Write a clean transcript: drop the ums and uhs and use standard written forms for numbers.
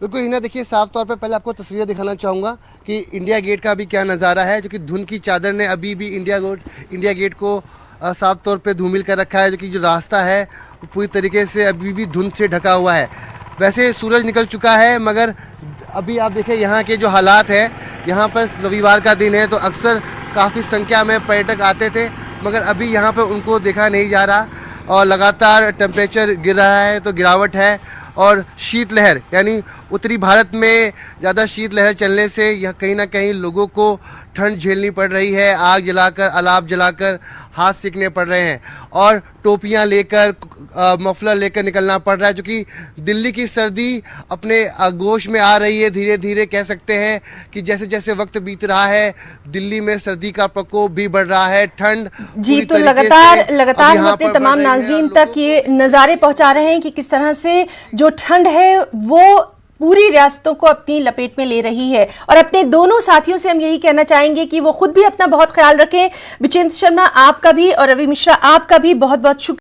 बिल्कुल हिना, देखिए साफ तौर पे पहले आपको तस्वीरें दिखाना चाहूँगा कि इंडिया गेट का अभी क्या नज़ारा है, जो कि धुंध की चादर ने अभी भी इंडिया गेट को साफ तौर पे धूमिल कर रखा है। जो कि जो रास्ता है वो पूरी तरीके से अभी भी धुंध से ढका हुआ है। वैसे सूरज निकल चुका है, मगर अभी आप देखें यहाँ के जो हालात हैं, यहाँ पर रविवार का दिन है तो अक्सर काफ़ी संख्या में पर्यटक आते थे, मगर अभी यहाँ पर उनको देखा नहीं जा रहा और लगातार टेम्परेचर गिर रहा है, तो गिरावट है। और शीतलहर यानी उत्तरी भारत में ज़्यादा शीतलहर चलने से यह कहीं ना कहीं लोगों को ठंड झेलनी पड़ रही है। आग जलाकर, अलाव जलाकर हाथ सेकने पड़ रहे हैं और टोपियां लेकर, मफलर लेकर निकलना पड़ रहा है, जो कि दिल्ली की सर्दी अपने आगोश में आ रही है। धीरे धीरे कह सकते हैं कि जैसे जैसे वक्त बीत रहा है, दिल्ली में सर्दी का प्रकोप भी बढ़ रहा है। ठंड जी, तो लगातार हम अपने तमाम नाज़रीन तक ये नज़ारे पहुंचा रहे हैं कि किस तरह से जो ठंड है वो पूरी रियासतों को अपनी लपेट में ले रही है। और अपने दोनों साथियों से हम यही कहना चाहेंगे कि वो खुद भी अपना बहुत ख्याल रखें। विजेंद्र शर्मा, आपका भी, और रवि मिश्रा, आपका भी बहुत बहुत शुक्रिया।